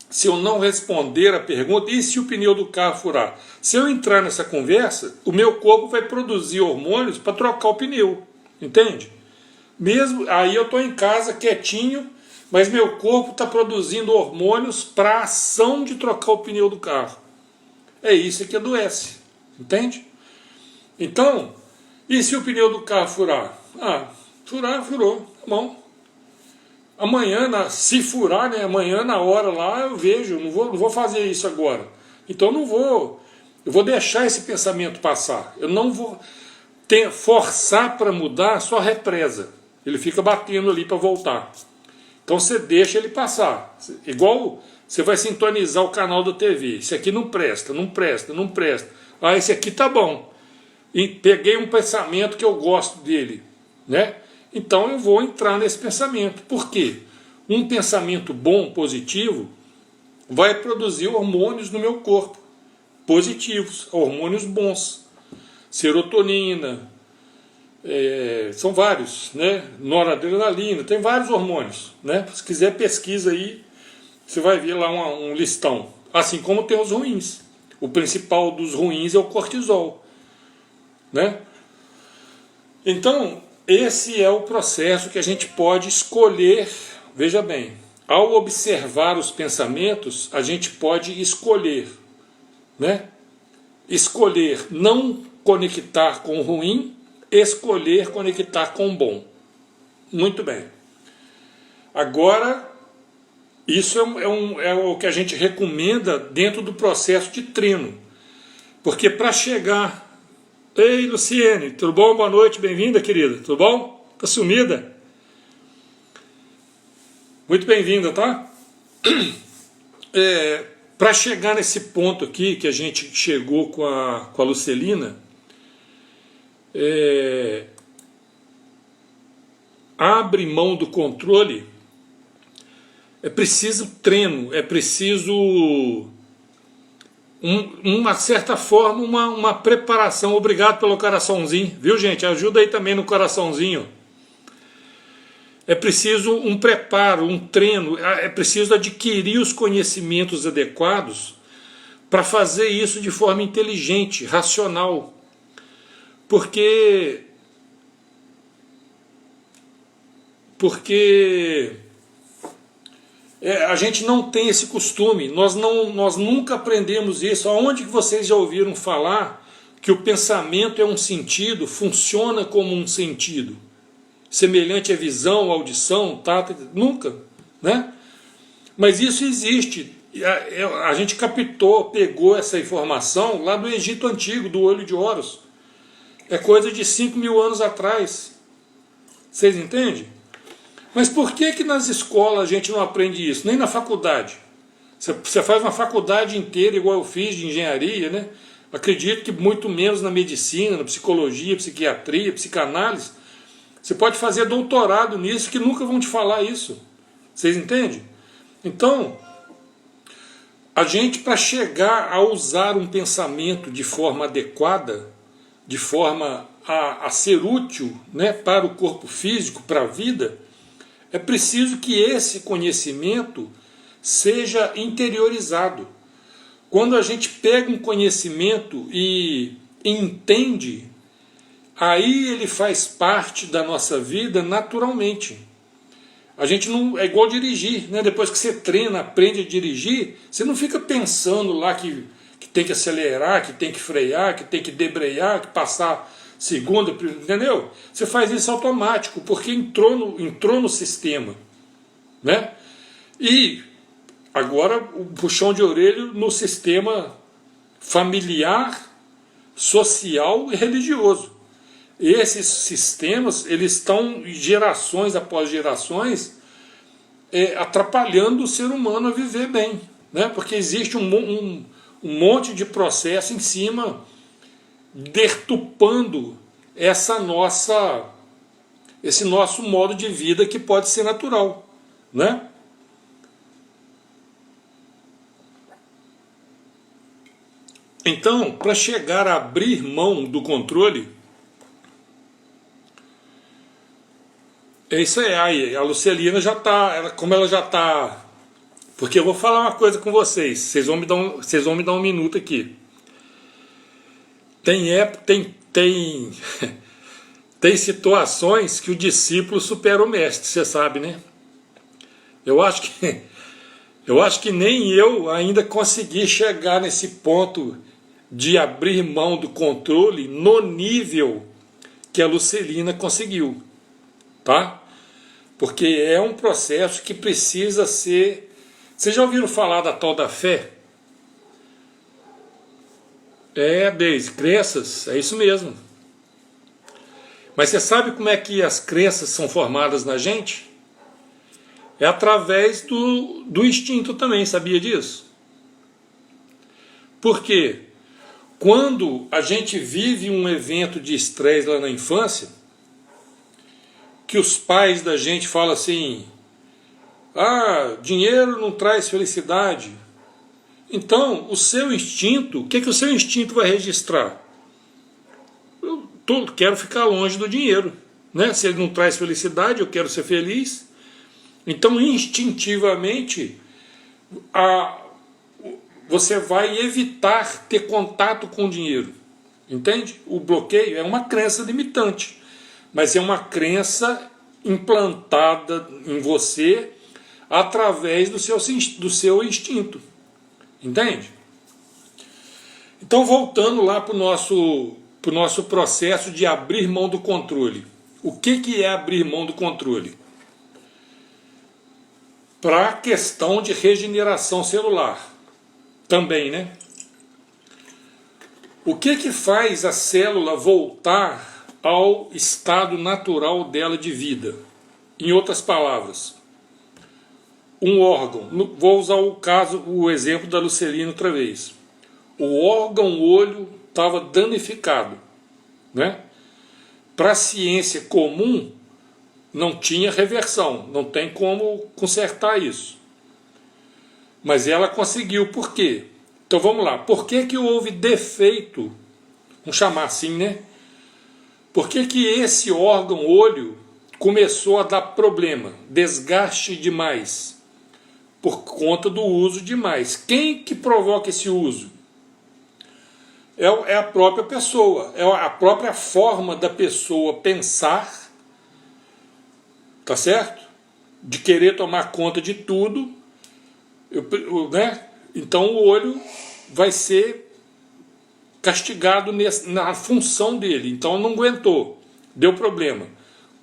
se eu não responder a pergunta, e se o pneu do carro furar? Se eu entrar nessa conversa, o meu corpo vai produzir hormônios para trocar o pneu, entende? Mesmo aí eu estou em casa quietinho, mas meu corpo está produzindo hormônios para a ação de trocar o pneu do carro. É isso que adoece, entende? Então, e se o pneu do carro furar? Furou, tá bom. Amanhã, se furar, né, amanhã na hora lá eu vejo, não vou fazer isso agora. Então eu vou deixar esse pensamento passar. Eu não vou forçar para mudar, só represa. Ele fica batendo ali para voltar. Então você deixa ele passar. Igual você vai sintonizar o canal da TV. Esse aqui não presta, não presta, não presta. Ah, esse aqui tá bom. E peguei um pensamento que eu gosto dele, né? Então eu vou entrar nesse pensamento. Por quê? Um pensamento bom, positivo, vai produzir hormônios no meu corpo. Positivos, hormônios bons. Serotonina, são vários, né? Noradrenalina, tem vários hormônios, né? Se quiser pesquisa aí, você vai ver lá um listão. Assim como tem os ruins. O principal dos ruins é o cortisol, né? Então, esse é o processo que a gente pode escolher. Veja bem, ao observar os pensamentos, a gente pode escolher, né? Escolher não conectar com o ruim, escolher conectar com o bom. Muito bem. Agora, isso é o que a gente recomenda dentro do processo de treino. Porque para chegar... Ei, Luciene, tudo bom? Boa noite, bem-vinda, querida. Tudo bom? Tá sumida? Muito bem-vinda, tá? Para chegar nesse ponto aqui que a gente chegou com a Lucelina, abre mão do controle, é preciso treino, é preciso uma certa forma, uma preparação. Obrigado pelo coraçãozinho, viu, gente? Ajuda aí também no coraçãozinho. É preciso um preparo, um treino, é preciso adquirir os conhecimentos adequados para fazer isso de forma inteligente, racional. Porque a gente não tem esse costume, nós nunca aprendemos isso. Aonde que vocês já ouviram falar que o pensamento é um sentido, funciona como um sentido? Semelhante à visão, audição, tato, nunca, né? Mas isso existe. A gente pegou essa informação lá do Egito Antigo, do olho de Horus. É coisa de 5.000 anos atrás. Vocês entendem? Mas por que nas escolas a gente não aprende isso? Nem na faculdade. Você faz uma faculdade inteira, igual eu fiz, de engenharia, né? Acredito que muito menos na medicina, na psicologia, psiquiatria, psicanálise. Você pode fazer doutorado nisso, que nunca vão te falar isso. Vocês entendem? Então, a gente, para chegar a usar um pensamento de forma adequada, de forma a ser útil, né, para o corpo físico, para a vida, é preciso que esse conhecimento seja interiorizado. Quando a gente pega um conhecimento e entende, aí ele faz parte da nossa vida naturalmente. A gente não é igual dirigir, né? Depois que você treina, aprende a dirigir, você não fica pensando lá que tem que acelerar, que tem que frear, que tem que debrear, que passar segunda, entendeu? Você faz isso automático, porque entrou no sistema, né? E agora o puxão de orelha no sistema familiar, social e religioso. Esses sistemas, eles estão gerações após gerações atrapalhando o ser humano a viver bem, né? Porque existe um monte de processo em cima deturpando esse nosso modo de vida que pode ser natural, né? Então, para chegar a abrir mão do controle, é isso aí, a Lucelina já está, como ela já está, porque eu vou falar uma coisa com vocês vão me dar um minuto aqui. Tem situações que o discípulo supera o mestre, você sabe, né? Eu acho que nem eu ainda consegui chegar nesse ponto de abrir mão do controle no nível que a Lucelina conseguiu, tá? Porque é um processo que precisa ser... Vocês já ouviram falar da tal da fé? Deise, crenças, é isso mesmo. Mas você sabe como é que as crenças são formadas na gente? É através do instinto também, sabia disso? Por quê? Quando a gente vive um evento de estresse lá na infância, que os pais da gente falam assim, dinheiro não traz felicidade. Então, o seu instinto, o que o seu instinto vai registrar? Eu quero ficar longe do dinheiro, né? Se ele não traz felicidade, eu quero ser feliz. Então, instintivamente, você vai evitar ter contato com o dinheiro. Entende? O bloqueio é uma crença limitante, mas é uma crença implantada em você através do seu instinto. Entende? Então, voltando lá para o nosso processo de abrir mão do controle. O que é abrir mão do controle? Para a questão de regeneração celular também, né? O que faz a célula voltar ao estado natural dela de vida? Em outras palavras, um órgão, vou usar o exemplo da Lucelina outra vez. O órgão olho estava danificado, né? Para a ciência comum, não tinha reversão, não tem como consertar isso. Mas ela conseguiu, por quê? Então vamos lá, por que houve defeito? Vamos chamar assim, né? Por que esse órgão olho começou a dar problema, desgaste demais? Por conta do uso demais. Quem que provoca esse uso? É a própria pessoa, é a própria forma da pessoa pensar, tá certo? De querer tomar conta de tudo, né? Então o olho vai ser castigado na função dele. Então não aguentou, deu problema.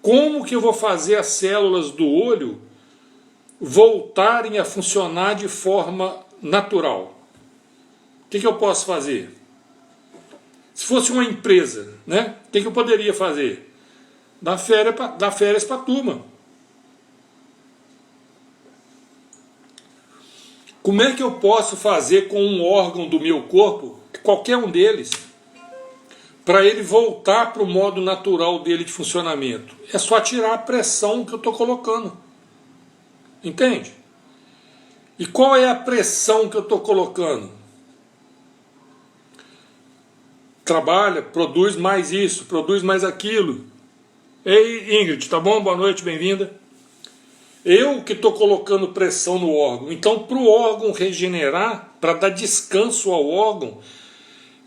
Como que eu vou fazer as células do olho voltarem a funcionar de forma natural? O que eu posso fazer? Se fosse uma empresa, né? O que eu poderia fazer? Dar férias para a turma. Como é que eu posso fazer com um órgão do meu corpo, qualquer um deles, para ele voltar para o modo natural dele de funcionamento? É só tirar a pressão que eu estou colocando. Entende? E qual é a pressão que eu estou colocando? Trabalha, produz mais isso, produz mais aquilo. Ei, Ingrid, tá bom? Boa noite, bem-vinda. Eu que estou colocando pressão no órgão. Então, para o órgão regenerar, para dar descanso ao órgão,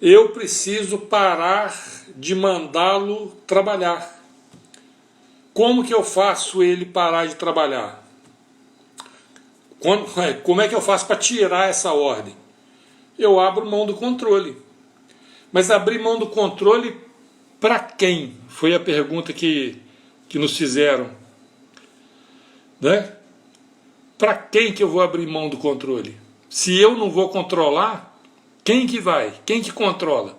eu preciso parar de mandá-lo trabalhar. Como que eu faço ele parar de trabalhar? Como é que eu faço para tirar essa ordem? eu abro mão do controle. Mas abrir mão do controle para quem? Foi a pergunta que nos fizeram. Né? Para quem que eu vou abrir mão do controle? Se eu não vou controlar, quem que vai? Quem que controla?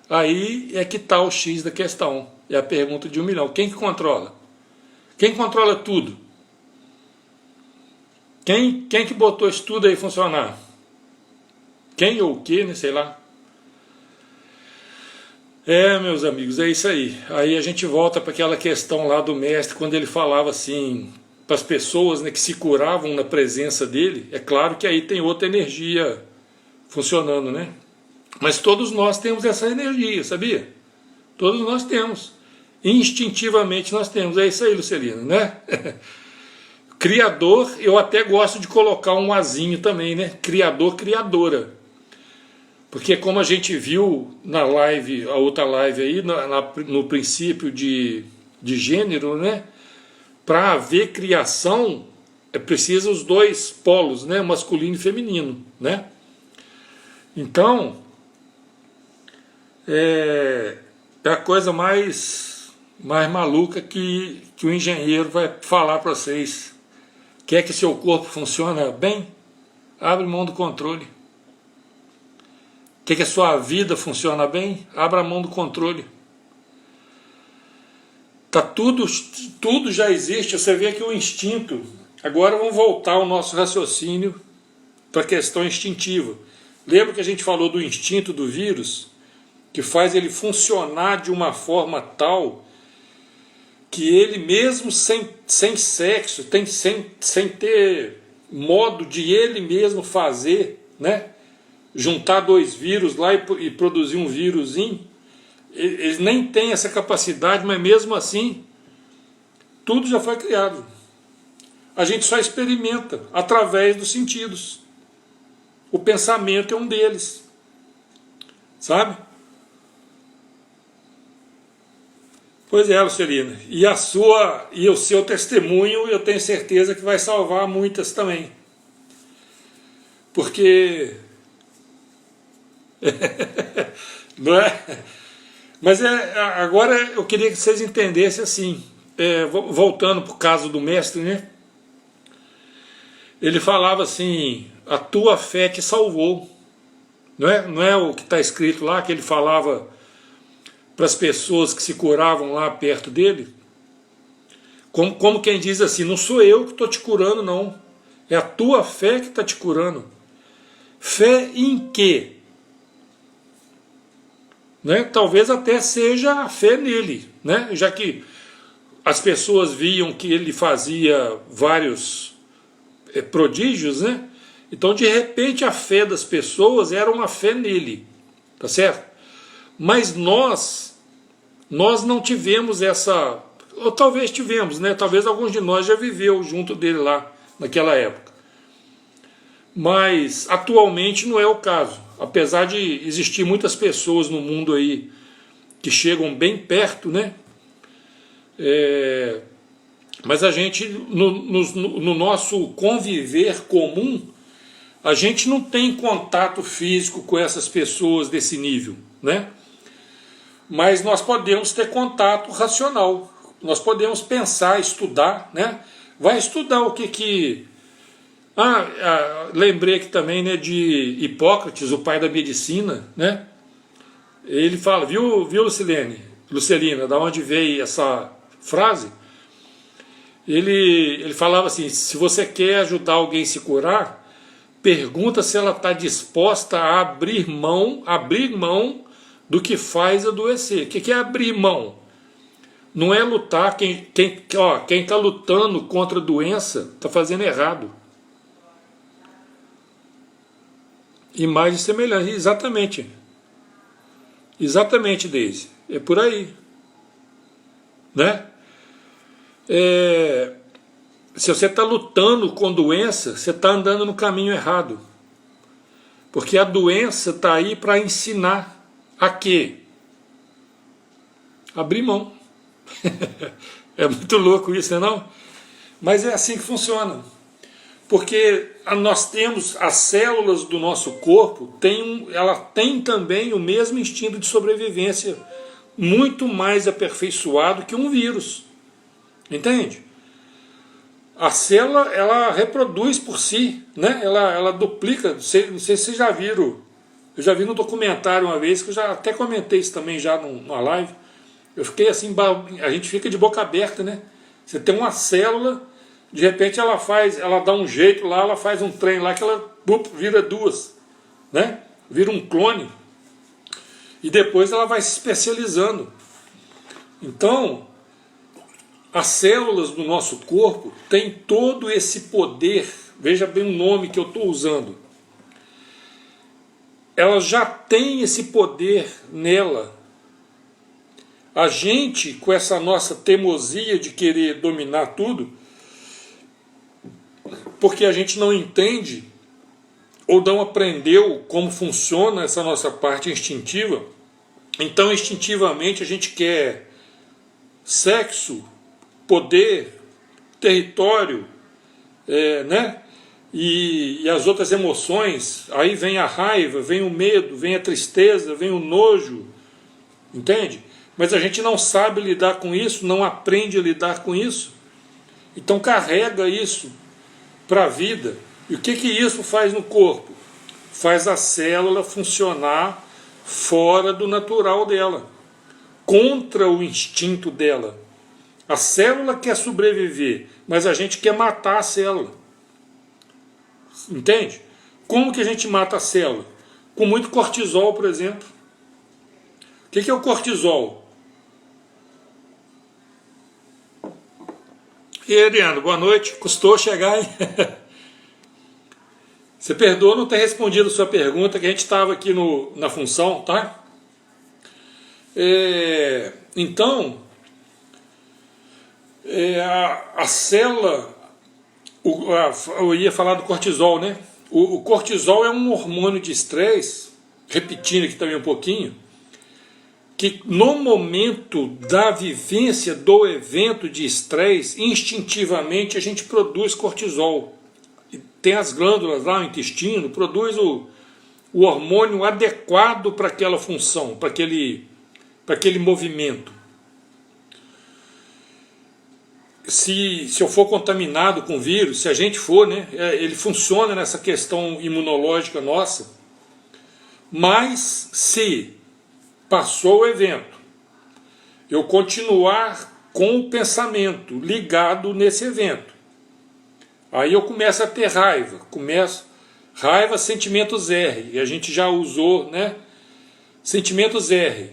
Aí é que está o X da questão. É a pergunta de 1 milhão. Quem que controla? Quem controla tudo? Quem que botou isso tudo aí funcionar? Quem ou o que, né? Sei lá. Meus amigos, é isso aí. Aí a gente volta para aquela questão lá do mestre, quando ele falava assim, para as pessoas, né, que se curavam na presença dele. É claro que aí tem outra energia funcionando, né? Mas todos nós temos essa energia, sabia? Todos nós temos. Instintivamente nós temos. É isso aí, Lucelino, né? Criador, eu até gosto de colocar um azinho também, né? Criador, criadora. Porque como a gente viu na live, a outra live aí, no princípio de gênero, né? Para haver criação, é preciso os dois polos, né? Masculino e feminino, né? Então, é a coisa mais maluca que o engenheiro vai falar para vocês. Quer que seu corpo funcione bem? Abre mão do controle. Quer que a sua vida funcione bem? Abra mão do controle. Tá tudo já existe. Você vê que o instinto. Agora vamos voltar ao nosso raciocínio para a questão instintiva. Lembra que a gente falou do instinto do vírus, que faz ele funcionar de uma forma tal que ele mesmo sem sexo, sem ter modo de ele mesmo fazer, né? Juntar dois vírus lá e produzir um vírusinho, eles nem têm essa capacidade, mas mesmo assim, tudo já foi criado. A gente só experimenta através dos sentidos. O pensamento é um deles, sabe? Pois é, Lucelina. E o seu testemunho, eu tenho certeza que vai salvar muitas também. Porque não é? Mas agora eu queria que vocês entendessem assim, voltando para o caso do mestre, né? Ele falava assim, a tua fé te salvou. Não é o que está escrito lá, que ele falava para as pessoas que se curavam lá perto dele? Como quem diz assim, não sou eu que estou te curando, não. É a tua fé que está te curando. Fé em quê? Né? Talvez até seja a fé nele, né? Já que as pessoas viam que ele fazia vários prodígios, né? Então de repente a fé das pessoas era uma fé nele, tá certo? Mas nós não tivemos essa, ou talvez tivemos, né? Talvez alguns de nós já viveu junto dele lá naquela época. Mas atualmente não é o caso. Apesar de existir muitas pessoas no mundo aí que chegam bem perto, né? Mas a gente, no nosso conviver comum, a gente não tem contato físico com essas pessoas desse nível, né? Mas nós podemos ter contato racional. Nós podemos pensar, estudar, né? Vai estudar o que... lembrei aqui também, né, de Hipócrates, o pai da medicina, né? Ele fala, viu Lucelina, da onde veio essa frase? Ele falava assim, se você quer ajudar alguém a se curar, pergunta se ela está disposta a abrir mão do que faz adoecer. O que é abrir mão? Não é lutar, quem está lutando contra a doença está fazendo errado. Imagem e semelhança, exatamente, Deise, é por aí, né? Se você está lutando com doença, você está andando no caminho errado, porque a doença está aí para ensinar a quê? Abrir mão. É muito louco isso, não é não? Mas é assim que funciona. Porque nós temos as células do nosso corpo, ela tem também o mesmo instinto de sobrevivência, muito mais aperfeiçoado que um vírus. Entende? A célula, ela reproduz por si, né? Ela duplica. Não sei se vocês já viram. Eu já vi no documentário uma vez, que eu já até comentei isso também já numa live. Eu fiquei assim, a gente fica de boca aberta, né? Você tem uma célula, de repente ela dá um jeito lá, ela faz um trem lá que ela vira duas, né? Vira um clone. E depois ela vai se especializando. Então, as células do nosso corpo têm todo esse poder, veja bem o nome que eu estou usando. Ela já tem esse poder nela. A gente, com essa nossa teimosia de querer dominar tudo, porque a gente não entende ou não aprendeu como funciona essa nossa parte instintiva, então instintivamente a gente quer sexo, poder, território, né? E as outras emoções. Aí vem a raiva, vem o medo, vem a tristeza, vem o nojo, entende? Mas a gente não sabe lidar com isso, não aprende a lidar com isso, então carrega isso para a vida. E o que isso faz no corpo? Faz a célula funcionar fora do natural dela, contra o instinto dela. A célula quer sobreviver, mas a gente quer matar a célula. Entende? Como que a gente mata a célula? Com muito cortisol, por exemplo. O que é o cortisol? E aí, Adriano, boa noite. Custou chegar, hein? Você perdoa não ter respondido a sua pergunta, que a gente estava aqui na função, tá? Então, a célula, eu ia falar do cortisol, né? O cortisol é um hormônio de estresse, repetindo aqui também um pouquinho, que no momento da vivência do evento de estresse, instintivamente a gente produz cortisol. E tem as glândulas lá no intestino, produz o hormônio adequado para aquela função, para aquele movimento. Se eu for contaminado com vírus, se a gente for, né, ele funciona nessa questão imunológica nossa, mas se passou o evento, eu continuar com o pensamento ligado nesse evento, aí eu começo a ter raiva, raiva, sentimentos R, e a gente já usou, né, sentimentos R,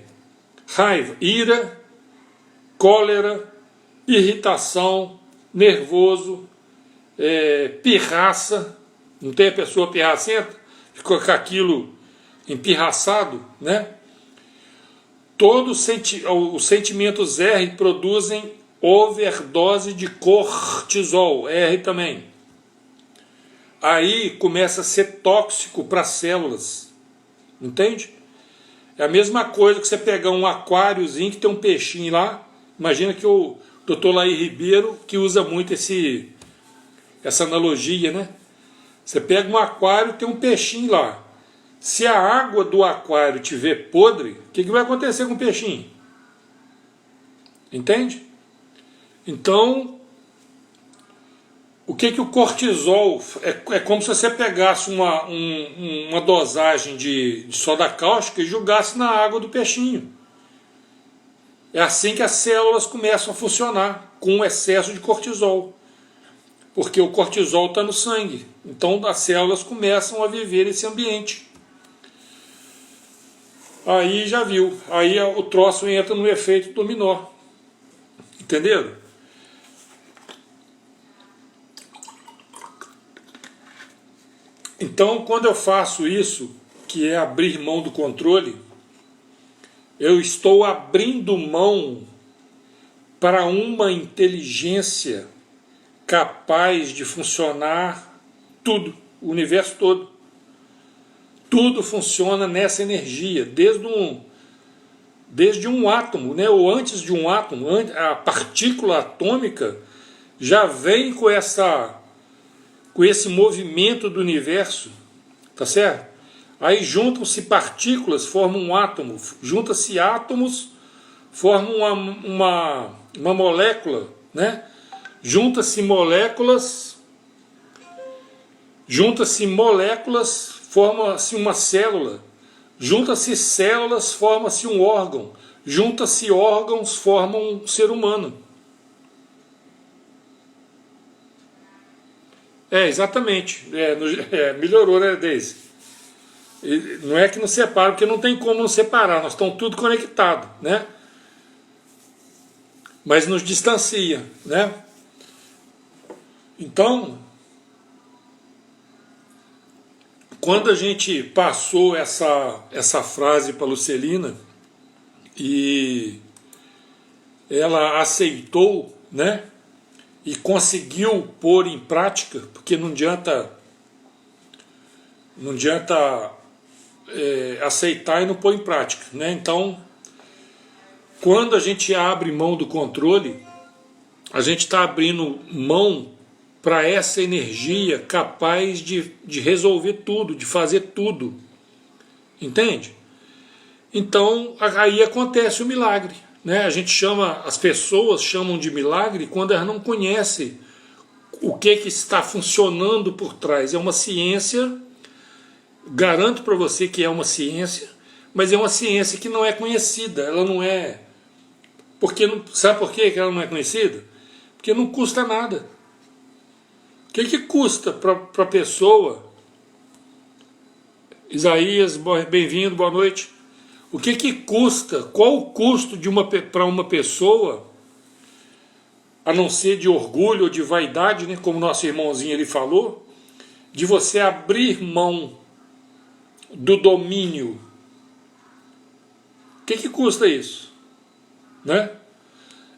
raiva, ira, cólera, irritação, nervoso, pirraça, não tem a pessoa pirracenta, ficou com aquilo empirraçado, né? Todos os sentimentos R produzem overdose de cortisol, R também. Aí começa a ser tóxico para as células, entende? É a mesma coisa que você pegar um aquáriozinho que tem um peixinho lá. Imagina que o Dr. Laí Ribeiro, que usa muito essa analogia, né? Você pega um aquário e tem um peixinho lá. Se a água do aquário estiver podre, o que vai acontecer com o peixinho? Entende? Então, o que o cortisol... É como se você pegasse uma dosagem de soda cáustica e jogasse na água do peixinho. É assim que as células começam a funcionar, com o excesso de cortisol. Porque o cortisol está no sangue. Então as células começam a viver esse ambiente. Aí já viu. Aí o troço entra no efeito dominó. Entenderam? Então, quando eu faço isso, que é abrir mão do controle, eu estou abrindo mão para uma inteligência capaz de funcionar tudo, o universo todo. Tudo funciona nessa energia, desde um átomo, né? Ou antes de um átomo, a partícula atômica já vem com com esse movimento do universo, tá certo? Aí juntam-se partículas, formam um átomo, juntam-se átomos, formam uma molécula, né? Juntam-se moléculas, forma-se uma célula, juntam-se células, forma-se um órgão, juntam-se órgãos, formam um ser humano. Exatamente. Melhorou, né, Deise? Não é que não separa, porque não tem como não separar, nós estamos tudo conectados, né? Mas nos distancia, né? Então, quando a gente passou essa frase para a Lucelina e ela aceitou, né? E conseguiu pôr em prática, porque não adianta aceitar e não pôr em prática, né? Então, quando a gente abre mão do controle, a gente está abrindo mão para essa energia capaz de resolver tudo, de fazer tudo, entende? Então, aí acontece o milagre, né? As pessoas chamam de milagre quando elas não conhecem o que está funcionando por trás. É uma ciência, garanto para você que é uma ciência, mas é uma ciência que não é conhecida, ela não é... Sabe por que ela não é conhecida? Porque não custa nada. O que custa para a pessoa? Isaías, bem-vindo, boa noite. O que custa, qual o custo para uma pessoa, a não ser de orgulho ou de vaidade, né, como nosso irmãozinho ele falou, de você abrir mão do domínio? O que custa isso? Né?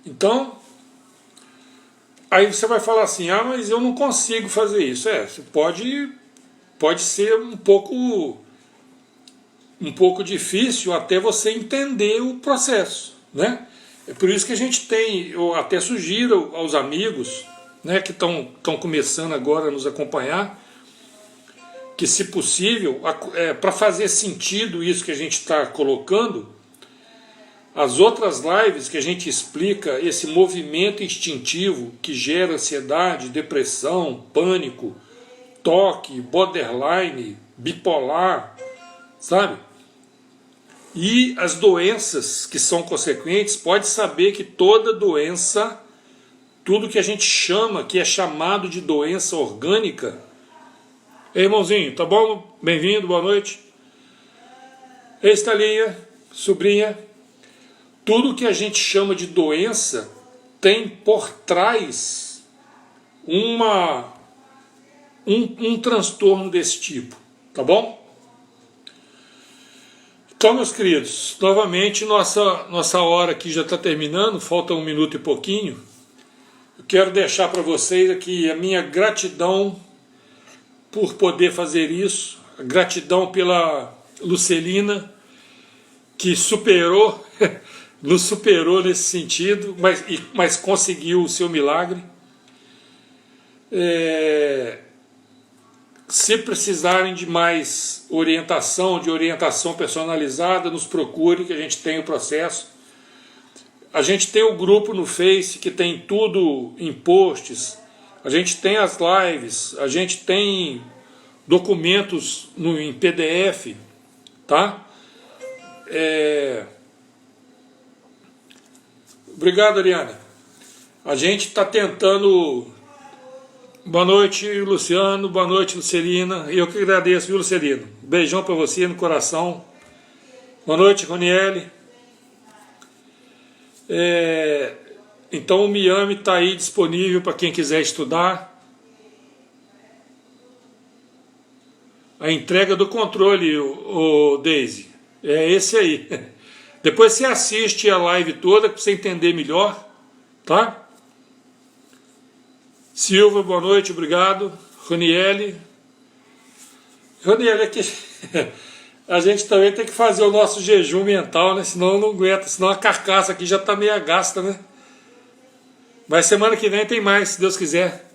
Então, aí você vai falar assim, mas eu não consigo fazer isso. Você pode ser um pouco difícil até você entender o processo, né? É por isso que a gente tem, eu até sugiro aos amigos, né, que estão começando agora a nos acompanhar, que se possível, para fazer sentido isso que a gente está colocando, as outras lives que a gente explica esse movimento instintivo que gera ansiedade, depressão, pânico, toque, borderline, bipolar, sabe? E as doenças que são consequentes, pode saber que toda doença, tudo que a gente chama, que é chamado de doença orgânica... Ei, irmãozinho, tá bom? Bem-vindo, boa noite. Ei, Estalinha, sobrinha... Tudo que a gente chama de doença tem por trás um transtorno desse tipo, tá bom? Então, meus queridos, novamente nossa hora aqui já está terminando, falta 1 minuto e pouquinho. Eu quero deixar para vocês aqui a minha gratidão por poder fazer isso, a gratidão pela Lucelina, que nos superou nesse sentido, mas conseguiu o seu milagre. Se precisarem de mais orientação, de orientação personalizada, nos procure, que a gente tem o processo. A gente tem o grupo no Face, que tem tudo em posts, a gente tem as lives, a gente tem documentos em PDF, tá? Obrigado, Ariana. A gente está tentando... Boa noite, Luciano. Boa noite, Lucelina. Eu que agradeço, viu, Lucelino? Beijão para você no coração. Boa noite, Roniele. Então o Miami está aí disponível para quem quiser estudar. A entrega do controle, o Daisy. É esse aí. Depois você assiste a live toda para você entender melhor, tá? Silva, boa noite, obrigado. Roniele, aqui, a gente também tem que fazer o nosso jejum mental, né? Senão não aguenta, senão a carcaça aqui já está meio gasta, né? Mas semana que vem tem mais, se Deus quiser.